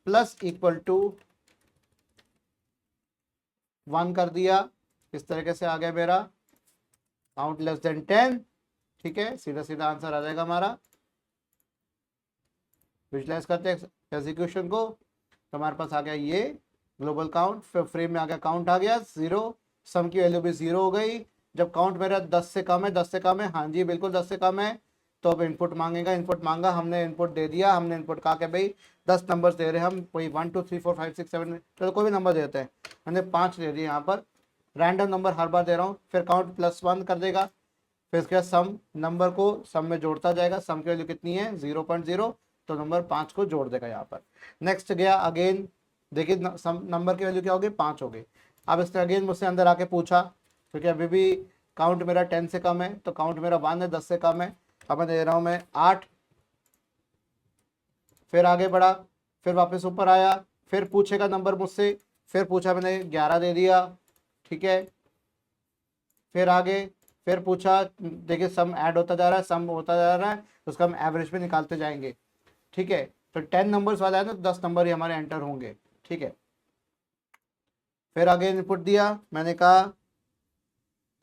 प्लस इक्वल टू 1 कर दिया। इस तरीके से आ गया मेरा काउंट लेस देन 10, ठीक है। सीधा सीधा आंसर आ जाएगा हमारा। विजुलाइज करते हैं एग्जीक्यूशन को, तो हमारे पास आ गया ये ग्लोबल काउंट, फिर फ्रेम में आ गया काउंट आ गया 0, सम की वैल्यू भी 0 हो गई। जब काउंट मेरा 10 से कम है, 10 से कम है, हाँ जी बिल्कुल 10 से कम है, तो अब इनपुट मांगेगा, इनपुट मांगा, हमने इनपुट दे दिया, हमने इनपुट कहा कि भाई 10 नंबर दे रहे हैं हम, कोई 1 2 3 4 5 6 7, चलो कोई भी नंबर देते हैं, हमने 5 दे दिए यहाँ पर, रैंडम नंबर हर बार दे रहा हूँ, फिर काउंट +1 कर देगा, फिर इसके बाद सम नंबर को सम में जोड़ता जाएगा, सम की वैल्यू कितनी है 0.0, तो नंबर 5 को जोड़ देगा यहाँ पर। नेक्स्ट गया अगेन, देखिए सम नंबर की वैल्यू क्या होगी 5 हो गई। अब इसने अगेन मुझसे अंदर आके पूछा, क्योंकि अभी भी काउंट मेरा 10 से कम है, तो काउंट मेरा 1 है, 10 से कम है, अब मैं दे रहा हूँ मैं 8, फिर आगे बढ़ा, फिर वापस ऊपर आया, फिर पूछेगा नंबर मुझसे, फिर पूछा मैंने 11 दे दिया, ठीक है, फिर आगे, फिर पूछा, देखिए सम ऐड होता जा रहा है, सम होता जा रहा है, तो उसका हम एवरेज पे निकालते जाएंगे, ठीक है, तो 10 नंबर्स वाला है ना, तो 10 नंबर ही हमारे एंटर होंगे, ठीक है। फिर आगे इनपुट दिया, मैंने कहा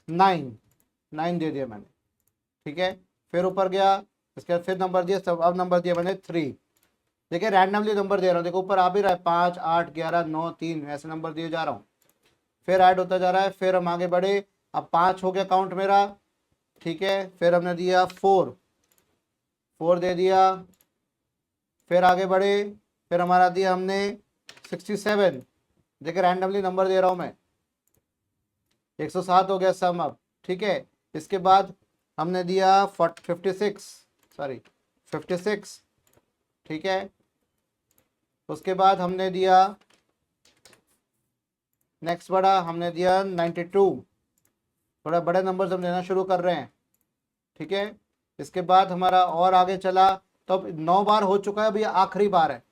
9 दे दिया मैंने, ठीक है, फिर ऊपर गया, इसके बाद फिर नंबर दिया, सब अब नंबर दिया मैंने 3, देखिए रैंडमली नंबर दे रहा हूँ, देखो ऊपर आ भी रहा है 5 8 11 9 3, ऐसे नंबर दिए जा रहा हूँ, फिर ऐड होता जा रहा है, फिर हम आगे बढ़े, अब 5 हो गया काउंट मेरा, ठीक है, फिर हमने दिया 4 दे दिया, फिर आगे बढ़े, फिर हमारा दिया हमने 67, देखिए रैंडमली नंबर दे रहा हूँ मैं, 107 हो गया सम अब, ठीक है, इसके बाद हमने दिया 56, ठीक है, उसके बाद हमने दिया नेक्स्ट बढ़ा, हमने दिया 92, थोड़ा बड़े नंबर हम देना शुरू कर रहे हैं, ठीक है, इसके बाद हमारा और आगे चला, तो अब 9 बार हो चुका है, अभी आखिरी बार है,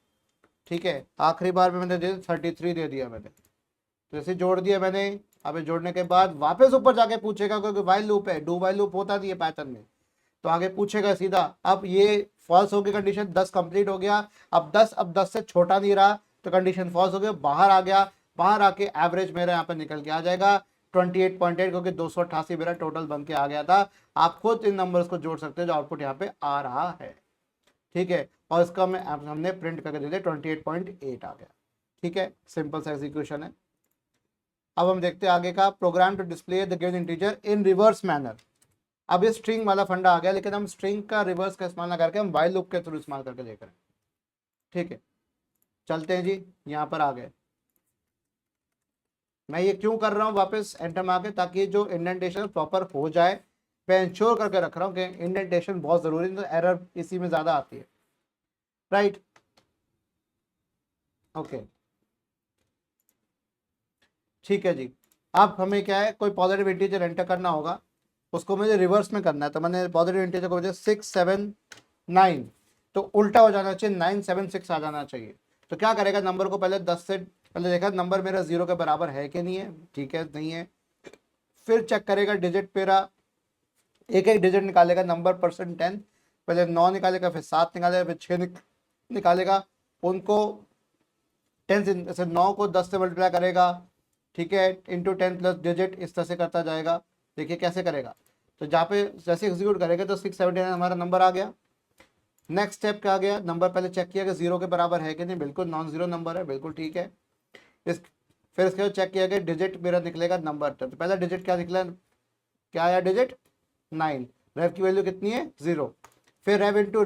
ठीक है, आखिरी बार में मैंने 33 दे दिया मैंने, तो जैसे जोड़ दिया मैंने, अब जोड़ने के बाद वापस ऊपर जाके पूछेगा, क्योंकि वाइल लूप है, डू वाइल लूप होता नहीं है पैटर्न में, तो आगे पूछेगा सीधा, अब ये फॉल्स हो गई कंडीशन, 10 कंप्लीट हो गया, अब 10 से छोटा नहीं रहा, तो कंडीशन फॉल्स हो गया, बाहर आ गया, बाहर आके एवरेज मेरा यहाँ पे निकल के आ जाएगा 28.8, क्योंकि 288 मेरा टोटल बन के आ गया था। आप खुद इन नंबर्स को जोड़ सकते हैं जो आउटपुट यहाँ पे आ रहा है, ठीक है, और इसका हमने प्रिंट करके दे दिया 28.8 आ गया, ठीक है, सिंपल सा एग्जीक्यूशन है। अब हम देखते हैं आगे का, program to display the given integer in reverse manner. अब ये स्ट्रिंग वाला फंडा आ गया, लेकिन हम स्ट्रिंग का रिवर्स का इस्तेमाल ना करके हम वाइल लूप के थ्रू इस्तेमाल करके देख रहे हैं, ठीक है, चलते हैं जी, यहाँ पर आ गए। मैं ये क्यों कर रहा हूँ वापस एंटर मार के, ताकि जो इंडेंटेशन प्रॉपर हो जाए, मैं इंश्योर करके रख रहा हूँ कि इंडेंटेशन बहुत जरूरी है, तो एरर इसी में ज्यादा आती है, राइट, ओके, ठीक है जी। अब हमें क्या है, कोई पॉजिटिव इंटीजर एंटर करना होगा, उसको मुझे रिवर्स में करना है, तो मैंने पॉजिटिव इंटीजर को मुझे 679, तो उल्टा हो जाना चाहिए, 976 आ जाना चाहिए। तो क्या करेगा, नंबर को पहले 10 से पहले देखा नंबर मेरा 0 के बराबर है कि नहीं है, ठीक है नहीं है, फिर चेक करेगा डिजिट मेरा, एक एक डिजिट निकालेगा, नंबर %10, पहले 9 निकालेगा, फिर 7 निकालेगा, फिर 6 निकालेगा, उनको 10 से 9 को 10 से मल्टीप्लाई करेगा, ठीक है, इंटू 10 प्लस डिजिट, इस तरह से करता जाएगा। देखिए कैसे करेगा, तो जहाँ पे जैसे एग्जीक्यूट करेगा तो 679 हमारा नंबर आ गया। नेक्स्ट स्टेप क्या आ गया, नंबर पहले चेक किया कि 0 के बराबर है कि नहीं, बिल्कुल नॉन जीरो नंबर है, बिल्कुल ठीक है। फिर इसके बाद चेक किया कि डिजिट मेरा निकलेगा नंबर, तो पहला डिजिट क्या निकला, क्या आया डिजिट 9, रेव की वैल्यू कितनी है 0, फिर रेव इंटू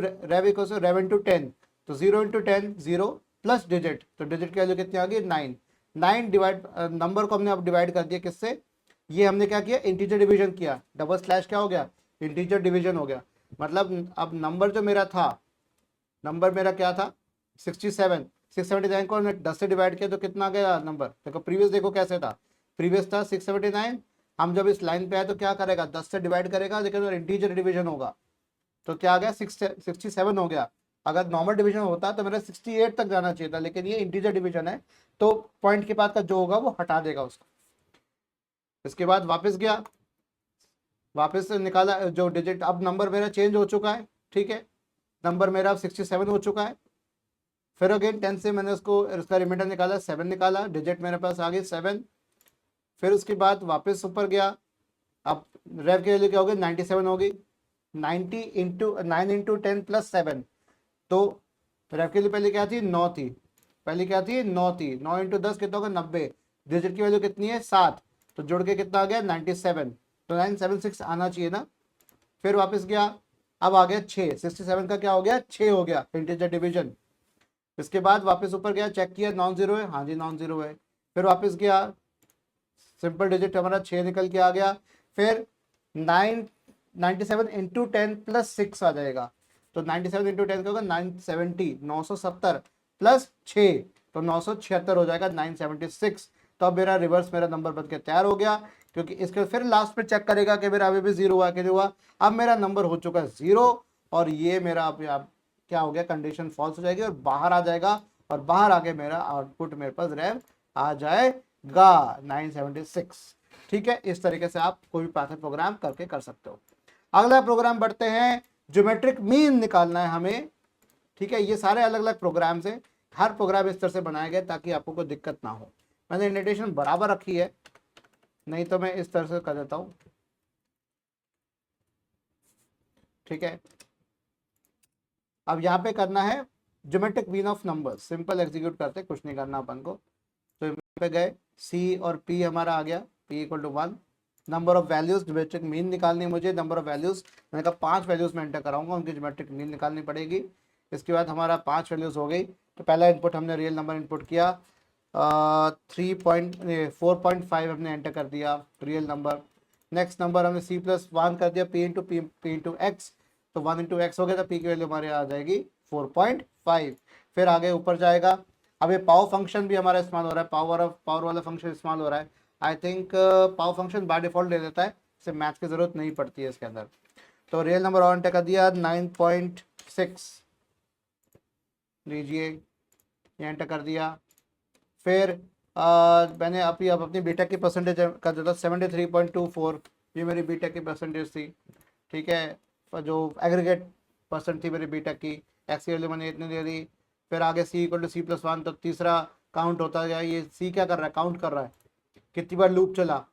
10, तो 0 इंटू 10 0 प्लस डिजिट, तो डिजिट की वैल्यू कितनी आ गई 9, 9 डिवाइड, नंबर को हमने अब डिवाइड कर दिया किससे, ये हमने क्या किया इंटीजर डिवीजन किया, डबल स्लैश क्या हो गया इंटीजर डिवीजन हो गया, मतलब अब नंबर जो मेरा था, नंबर मेरा क्या था 67, 679 को हमने 10 से डिवाइड किया तो कितना आ गया नंबर, देखो प्रीवियस देखो कैसे था, प्रीवियस था 679, हम जब इस लाइन पे आए तो क्या करेगा 10 से डिवाइड करेगा, लेकिन इंटीजर डिवीजन होगा तो क्या आ गया 67 हो गया। अगर नॉर्मल डिवीजन होता तो मेरा 68 तक जाना चाहिए था, लेकिन ये इंटीजर डिवीजन है तो पॉइंट के बाद का जो होगा वो हटा देगा उसको। इसके बाद वापस गया, वापस से निकाला जो डिजिट, अब नंबर मेरा चेंज हो चुका है, ठीक है, नंबर मेरा अब 67 हो चुका है। फिर अगेन 10 से मैंने उसका रिमाइंडर निकाला, 7 निकाला, डिजिट मेरे पास आ गई 7। फिर उसके बाद वापस ऊपर गया, अब रेव की वैल्यू क्या होगी 97 होगी, 90 इंटू 9 इंटू 10 प्लस 7, तो रेव की वैल्यू पहले क्या थी 9 थी, पहले क्या थी 9 थी, 9 इंटू 10 कितना होगा 90, डिजिट की वैल्यू कितनी है 7, तो जुड़ के कितना आ गया 97, तो 976 आना चाहिए ना। फिर वापस गया, अब आ गया 6, 67 का क्या हो गया, 6 हो गया इंटीजर डिवीजन। इसके बाद वापस ऊपर गया, चेक किया नॉन जीरो है, हाँ जी नॉन जीरो है। फिर वापस गया, सिंपल डिजिट हमारा 6 निकल के आ गया। फिर 97 इंटू 10 प्लस 6 आ जाएगा, तो 97 इंटू 10 का होगा 970, 970 प्लस 6 तो 976 हो जाएगा, 976। तो अब मेरा रिवर्स मेरा नंबर बन के तैयार हो गया, क्योंकि इसके फिर लास्ट में चेक करेगा कि मेरा अभी भी जीरो हुआ कि नहीं हुआ। अब मेरा नंबर हो चुका है जीरो, और ये मेरा अब क्या हो गया, कंडीशन फॉल्स हो जाएगी और बाहर आ जाएगा, और बाहर आके मेरा आउटपुट मेरे पास रैम आ जाएगा 976। ठीक है, इस तरीके से आप कोई भी पाइथन प्रोग्राम करके कर सकते हो। अगला प्रोग्राम बढ़ते हैं, ज्योमेट्रिक मीन निकालना है हमें। ठीक है, ये सारे अलग अलग प्रोग्राम्स हैं, हर प्रोग्राम इस तरह से बनाया गया ताकि आपको कोई दिक्कत ना हो। मैंने इंडेंटेशन बराबर रखी है, नहीं तो मैं इस तरह से कर देता हूं। ठीक है, अब यहाँ पे करना है geometric mean of numbers, simple execute करते, कुछ नहीं करना अपन को। तो यहाँ पे गए, सी और पी हमारा आ गया, P equal to 1। Number of values, geometric mean निकालनी है मुझे, नंबर ऑफ वैल्यूज मैंने कहा 5 वैल्यूज में एंटर कराऊंगा, उनकी ज्योमेट्रिक मीन निकालनी पड़ेगी। इसके बाद हमारा 5 वैल्यूज हो गई, तो पहला इनपुट हमने रियल नंबर इनपुट किया, 4.5 हमने एंटर कर दिया रियल नंबर। नेक्स्ट नंबर हमने C+1 कर दिया, पी इंटू एक्स, तो 1 इंटू एक्स हो गया, तो पी की वैल्यू हमारे आ जाएगी 4.5। फिर आगे ऊपर जाएगा, अब ये पावर फंक्शन भी हमारा इस्तेमाल हो रहा है, पावर वाला फंक्शन इस्तेमाल हो रहा है। I think power function by default ले लेता है, इसे मैथ की जरूरत नहीं पड़ती है इसके अंदर। तो रियल नंबर और एंटर कर दिया 9.6 लीजिए, ये एंटर कर दिया। फिर मैंने अभी अब अपनी बीटेक की परसेंटेज कर देता, 73.24, ये मेरी बीटेक की परसेंटेज थी। ठीक है, जो एग्रीगेट परसेंट थी मेरी बीटेक की, एक्स की वैल्यू मैंने इतनी दे दी। फिर आगे C=C+1, तो तीसरा काउंट होता गया, ये सी क्या कर रहा है, काउंट कर रहा है कितनी बार लूप चला।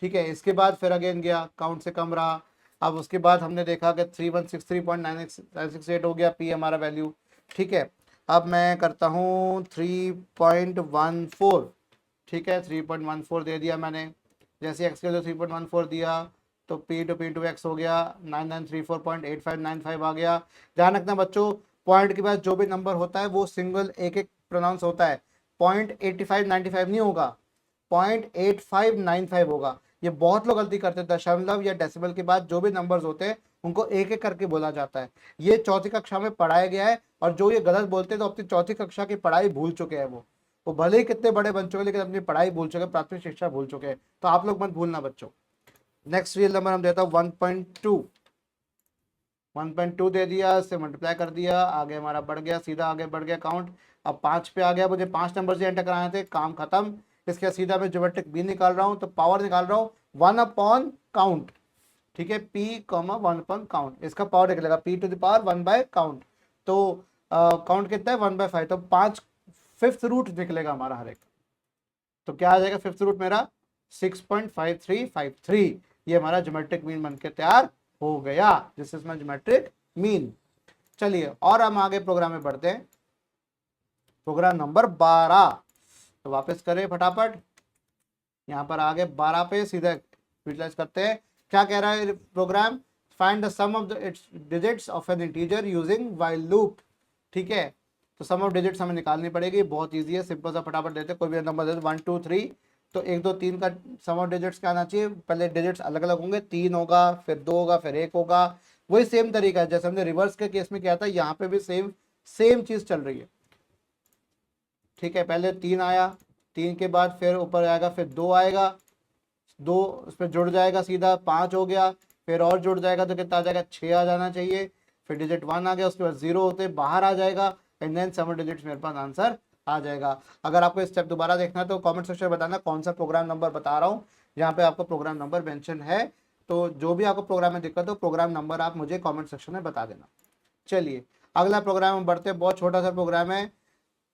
ठीक है, इसके बाद फिर अगेन गया, काउंट से कम रहा। अब उसके बाद हमने देखा कि 3163.968 हो गया पी हमारा वैल्यू। ठीक है, अब मैं करता हूँ 3.14। ठीक है, 3.14 दे दिया मैंने, जैसे एक्स के जो 3.14 दिया, तो पी टू एक्स हो गया, 9934.8595 आ गया। ध्यान रखना बच्चों, पॉइंट के बाद जो भी नंबर होता है वो सिंगल एक एक प्रोनाउंस होता है, 0.8595 नहीं होगा, 0.8595 होगा। ये बहुत लोग गलती करते हैं, दशमलव या डेसिमल के बाद जो भी नंबर्स होते हैं उनको एक एक करके बोला जाता है। ये चौथी कक्षा में पढ़ाया गया है, और जो ये गलत बोलते हैं तो अपनी चौथी कक्षा की पढ़ाई भूल चुके हैं। वो भले ही कितने बड़े बन चुके, लेकिन अपनी पढ़ाई भूल चुके, प्राथमिक शिक्षा भूल चुके हैं। तो आप लोग मत भूलना बच्चों। नेक्स्ट रियल नंबर हम देता हूँ 1.2 दे दिया, इससे मल्टीप्लाई कर दिया, आगे हमारा बढ़ गया, सीधा आगे बढ़ गया काउंट। अब 5 पे आ गया, मुझे 5 नंबर से एंटर कराने थे, काम खत्म। इसके सीधा मैं ज्योमेट्रिक मीन निकाल रहा हूँ, तो पावर निकाल रहा हूँ 1/काउंट। ठीक है, P, 1/काउंट, इसका पावर निकलेगा P⁻1 बाय काउंट। तो काउंट कितना है, 1/5, तो 5 5th रूट निकलेगा हमारा हर एक। तो क्या आ जाएगा फिफ्थ रूट मेरा, 6.5353। ये हमारा ज्योमेट्रिक मीन बनके तैयार हो गया, this is my geometric mean. चलिए और हम आगे प्रोग्राम में बढ़ते हैं, प्रोग्राम नंबर 12। तो वापस करें फटाफट, यहाँ पर आगे 12 पे सीधा यूटिलाइज करते हैं। क्या कह रहा है program, find the sum of the its digits of an integer using while loop. ठीक है, तो सम ऑफ डिजिट्स हमें निकालनी पड़ेगी, बहुत ईजी है, सिंपल सा फटाफट देते हैं, कोई भी नंबर देते 1 2 3, तो 1 2 3 का सम ऑफ डिजिट्स क्या आना चाहिए, पहले डिजिट्स अलग अलग होंगे, 3 होगा, फिर 2 होगा, फिर 1 होगा। वही सेम तरीका है जैसे हमने रिवर्स के केस में किया था, यहाँ पे भी सेम चीज चल रही है। ठीक है, पहले 3 आया, 3 के बाद फिर ऊपर आएगा, फिर 2 आएगा, 2 उस पर जुड़ जाएगा सीधा, 5 हो गया, फिर और जुड़ जाएगा तो कितना आ जाएगा, 6 आ जाना चाहिए। फिर डिजिट 1 आ गया, उसके बाद 0 होते बाहर आ जाएगा, एंड देन 7 डिजिट्स मेरे पास आंसर आ जाएगा। अगर आपको स्टेप दोबारा देखना है तो कमेंट सेक्शन में बताना कौन सा प्रोग्राम नंबर बता रहा हूँ, यहाँ पे आपको प्रोग्राम नंबर मेंशन है। तो जो भी आपको प्रोग्राम में दिक्कत हो, प्रोग्राम नंबर आप मुझे कमेंट सेक्शन में बता देना। चलिए अगला प्रोग्राम हम बढ़ते हैं, बहुत छोटा सा प्रोग्राम है।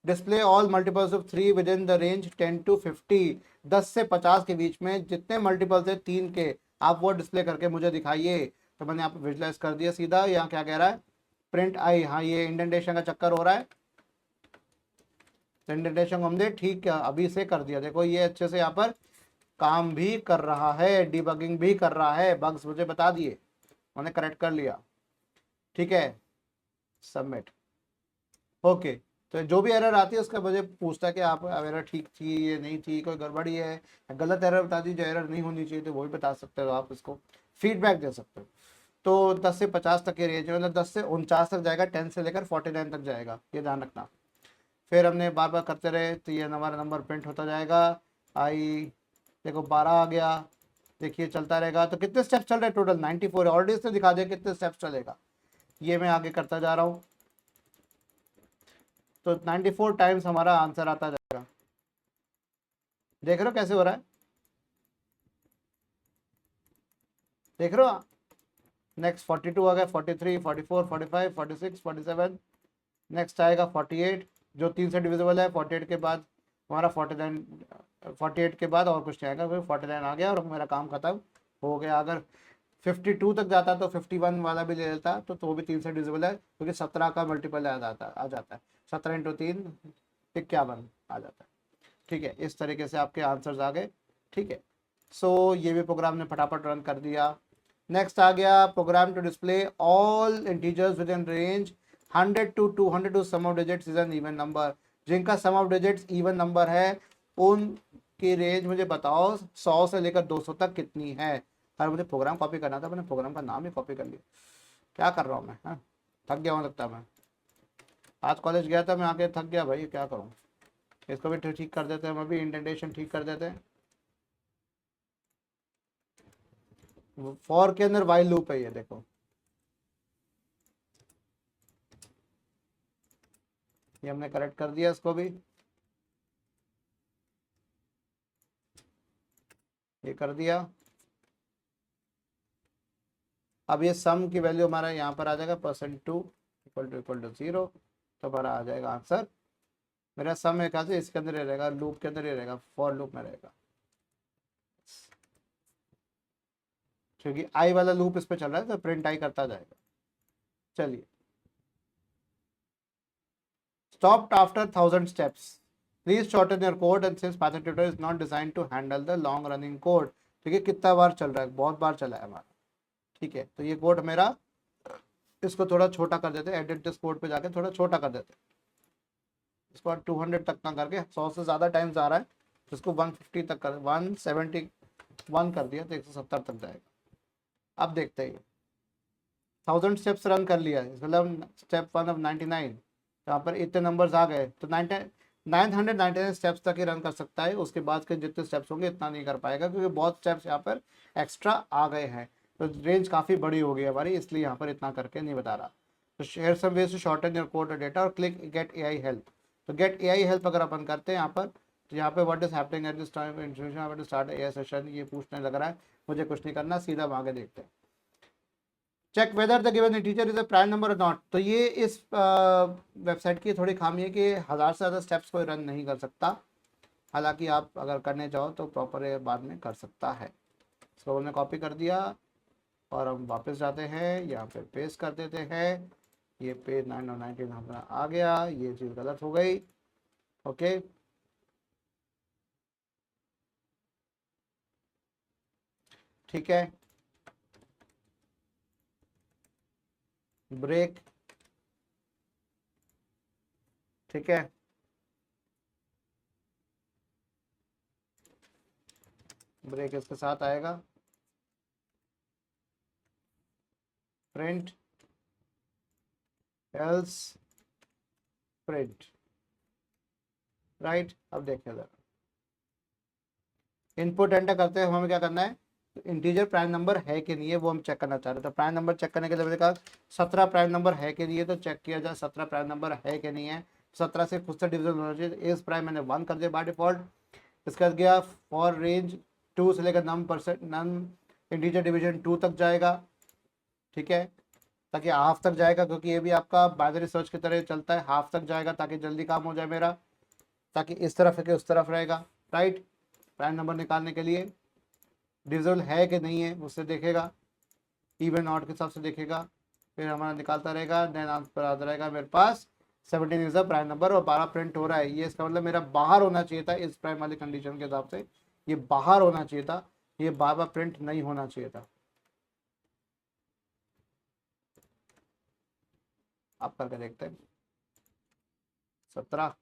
Display all multiples of 3 with in the range 10 to 50, 10 से 50 के बीच में जितने मल्टीपल्स है 3 के, आप वो डिस्प्ले करके मुझे दिखाइए। तो मैंने यहाँ पे विजुलाइज कर दिया सीधा, यहाँ क्या कह रहा है, प्रिंट आई, हाँ ये इंडेंटेशन का चक्कर हो रहा है, इंडेंटेशन हमने ठीक अभी से कर दिया, देखो ये अच्छे से यहाँ पर काम भी कर रहा है, डिबगिंग भी कर रहा है, बग्स मुझे बता दिए, मैंने करेक्ट कर लिया, ठीक है, सबमिट। ओके, तो जो भी एरर आती है उसका मुझे पूछता है कि आप एरर ठीक थी, ये नहीं थी, कोई गड़बड़ी है, गलत एरर बता दी जो एरर नहीं होनी चाहिए, तो वो भी बता सकते हो आप, इसको फीडबैक दे सकते हो। तो 10 से 50 तक की रेंज है, मतलब 10 से 49 तक जाएगा, 10 से लेकर 49 तक जाएगा, ये ध्यान रखना। फिर हमने बार बार करते रहे तो ये हमारा नंबर प्रिंट होता जाएगा। आई देखो 12 आ गया, देखिए चलता रहेगा। तो कितने स्टेप्स चल रहे हैं टोटल? 94 है, ऑलरेडी इसने दिखा दिया कितने स्टेप्स चलेगा, ये मैं आगे करता जा रहा हूँ। तो 94 टाइम्स हमारा आंसर आता जाएगा, देख रहे हो कैसे हो रहा है, देख रहे हो। नेक्स्ट 42 आ गया, 43, 44, 45, 46, 47, नेक्स्ट आएगा 48 जो 3 से डिविजिबल है। 48 के बाद हमारा 49, 48 के बाद और कुछ नहीं आएगा, फिर 49 आ गया और मेरा काम खत्म हो गया। अगर 52 तक जाता तो 51 वाला भी ले लेता, तो भी 3 से डिविजिबल है, क्योंकि 17 का मल्टीपल आ जाता है 17 इंटू 3 51 आ जाता है। ठीक है, इस तरीके से आपके आंसर्स आ गए। ठीक है, सो ये भी प्रोग्राम ने फटाफट रन कर दिया। नेक्स्ट आ गया program to display all integers within range 100 to 200 to sum of digits is an even number. जिनका sum of digits even number है उनकी रेंज मुझे बताओ 100 से लेकर 200 तक कितनी है। अरे मुझे प्रोग्राम कॉपी करना था, मैंने प्रोग्राम का नाम ही कॉपी कर लिया, क्या कर रहा हूँ मैं, हाँ थक गया हूँ लगता है मैं, आज कॉलेज गया था मैं, आके थक गया भाई, क्या करूँ। इसको भी ठीक कर देते हैं, हम अभी इंडेंटेशन ठीक कर देते हैं। फॉर के अंदर वाइल लूप है ये देखो, ये हमने करेक्ट कर दिया इसको भी, ये कर दिया। अब ये सम की वैल्यू हमारा यहाँ पर आ जाएगा %2 इक्वल टू 0, तो हमारा आ जाएगा आंसर। मेरा सम मेरे ख्याल से इसके अंदर ही रहेगा, लूप के अंदर ही रहेगा, फॉर लूप में रहेगा, क्योंकि आई वाला लूप इस पे चल रहा है, तो प्रिंट आई करता जाएगा। चलिए, stopped after 1000 steps. Please shorten your code and since Python tutor is not designed to handle the long running code. ठीक है, कितना बार चल रहा है, बहुत बार चला है हमारा। ठीक है, तो ये कोड मेरा, इसको थोड़ा छोटा कर देते हैं, एडिट दिस कोड पे जाके थोड़ा छोटा कर देते हैं, इसको 200 तक ना करके, 100 से ज़्यादा टाइम्स आ रहा है तो इसको 150 तक कर, 171 कर दिया तो 170 तक जाएगा। अब देखते हैं, 1000 स्टेप्स रन कर लिया है, मतलब स्टेप 1 ऑफ 99, यहाँ पर इतने नंबर्स आ गए तो 999 स्टेप्स तक ही रन कर सकता है, उसके बाद के जितने स्टेप्स होंगे इतना नहीं कर पाएगा, क्योंकि बहुत स्टेप्स यहाँ पर एक्स्ट्रा आ गए हैं, तो रेंज काफ़ी बड़ी हो गई है हमारी, इसलिए यहाँ पर इतना करके नहीं बता रहा। तो share some ways to shorten your code और डेटा और क्लिक गेट एआई हेल्प। तो गेट एआई हेल्प अगर अपन करते हैं यहाँ पर, तो यहाँ पे what is happening at this time institution to start AI session, ये पूछने लग रहा है, मुझे कुछ नहीं करना, सीधा आगे देखते हैं। Check whether the given integer is a prime number or not. तो ये इस वेबसाइट की थोड़ी खामी है कि 1000 से ज़्यादा स्टेप्स कोई रन नहीं कर सकता, हालांकि आप अगर करने चाहो तो प्रॉपर बाद में कर सकता है। इसको हमने कॉपी कर दिया और हम वापस जाते हैं, यहाँ पे पेस्ट कर देते हैं, ये पेज 9 और 19 हमारा आ गया, ये चीज़ गलत हो गई। ओके, ठीक है, ब्रेक, ठीक है, ब्रेक इसके साथ आएगा, प्रिंट एल्स प्रिंट, राइट। अब देखिए जरा, इनपुट एंटर करते हैं, हमें क्या करना है, इंटीजर प्राइम नंबर है कि नहीं है वो हम चेक करना चाह रहे हैं। तो प्राइम नंबर चेक करने के लिए मैंने कहा 17 प्राइम नंबर है कि नहीं है, तो चेक किया जाए 17 प्राइम नंबर है कि नहीं है। 17 से खुद से डिविजन होना चाहिए, इस प्राइम मैंने 1 कर दिया बाय डिफॉल्ट। इसके बाद गया फॉर रेंज 2 से लेकर नन इंटीजर डिवीजन 2 तक जाएगा, ठीक है, ताकि हाफ तक जाएगा, क्योंकि ये भी आपका बाइनरी सर्च की तरह चलता है, हाफ तक जाएगा ताकि जल्दी काम हो जाए मेरा, ताकि इस तरफ है कि उस तरफ रहेगा, राइट। प्राइम नंबर निकालने के लिए डिविजिबल है कि नहीं है उससे देखेगा, इवन नॉट के हिसाब से देखेगा, फिर हमारा निकालता रहेगा, देन आंसर आता रहेगा मेरे पास 17 इज अ प्राइम नंबर और 12 प्रिंट हो रहा है। ये इसका मतलब मेरा बाहर होना चाहिए था इस प्राइम वाली कंडीशन के हिसाब से, ये बाहर होना चाहिए था, ये बार बार प्रिंट नहीं होना चाहिए था। आप करके देखते हैं। 17,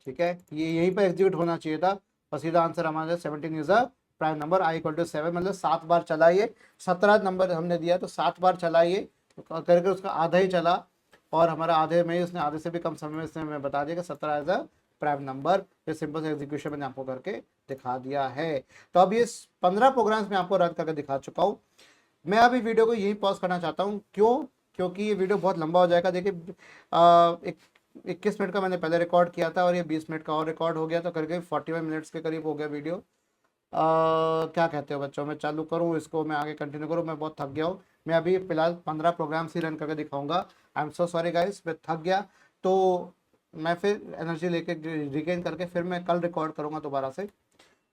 ठीक है, ये यहीं पर एग्जीक्यूट होना चाहिए था और सीधा आंसर हमारा 17 is a prime number, i equal to 7, मतलब 7 बार चला ये। 17 नंबर हमने दिया तो 7 बार चला ये, तो करके उसका आधा ही चला और हमारा आधे में उसने आधे से भी कम समय में इसने हमें बता दिया कि 17 एज अ प्राइम नंबर। ये सिंपल से एग्जीक्यूशन मैंने आपको करके दिखा दिया है। तो अब ये 15 प्रोग्राम्स मैं आपको रन करके दिखा चुका हूँ। मैं अभी वीडियो को यही पॉज करना चाहता हूँ, क्यों? क्योंकि ये वीडियो बहुत लंबा हो जाएगा। देखिए 21 मिनट का मैंने पहले रिकॉर्ड किया था और ये 20 मिनट का और रिकॉर्ड हो गया, तो करके 41 मिनट्स के करीब हो गया वीडियो। क्या कहते हो बच्चों, मैं चालू करूँ इसको, मैं आगे कंटिन्यू करूँ? मैं बहुत थक गया हूँ। मैं अभी फिलहाल 15 प्रोग्राम्स ही रन करके दिखाऊंगा। I am so sorry guys, मैं थक गया। तो मैं फिर एनर्जी लेके रिगेन करके फिर मैं कल रिकॉर्ड करूँगा दोबारा से।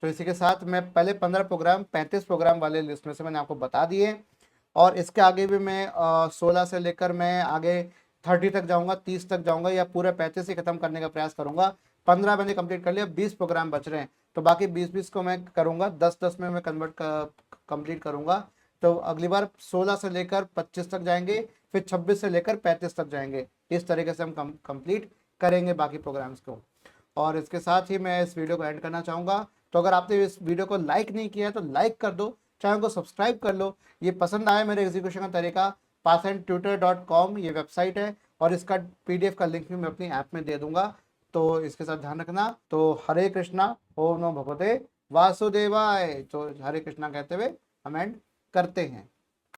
तो इसी के साथ मैं पहले 15 प्रोग्राम 35 प्रोग्राम वाले लिस्ट में से मैंने आपको बता दिए, और इसके आगे भी मैं 16 से लेकर मैं आगे 30 तक जाऊंगा, 30 तक जाऊंगा, या पूरे 35 ही खत्म करने का प्रयास करूंगा। 15 मैंने कंप्लीट कर लिया, 20 प्रोग्राम बच रहे हैं, तो बाकी 20-20 को मैं करूंगा, 10-10 में मैं कन्वर्ट कंप्लीट करूंगा। तो अगली बार 16 से लेकर 25 तक जाएंगे, फिर 26 से लेकर 35 तक जाएंगे। इस तरीके से हम कंप्लीट करेंगे बाकी प्रोग्राम्स को। और इसके साथ ही मैं इस वीडियो को एंड करना चाहूँगा। तो अगर आपने इस वीडियो को लाइक नहीं किया है तो लाइक कर दो, चैनल को सब्सक्राइब कर लो। ये पसंद आया मेरे एग्जीक्यूशन का तरीका, passandtutor.com ये वेबसाइट है, और इसका PDF का लिंक भी मैं अपनी ऐप में दे दूंगा। तो इसके साथ ध्यान रखना। तो हरे कृष्णा, ओम नमो भगवते वासुदेवाय। तो हरे कृष्णा कहते हुए हम एंड करते हैं।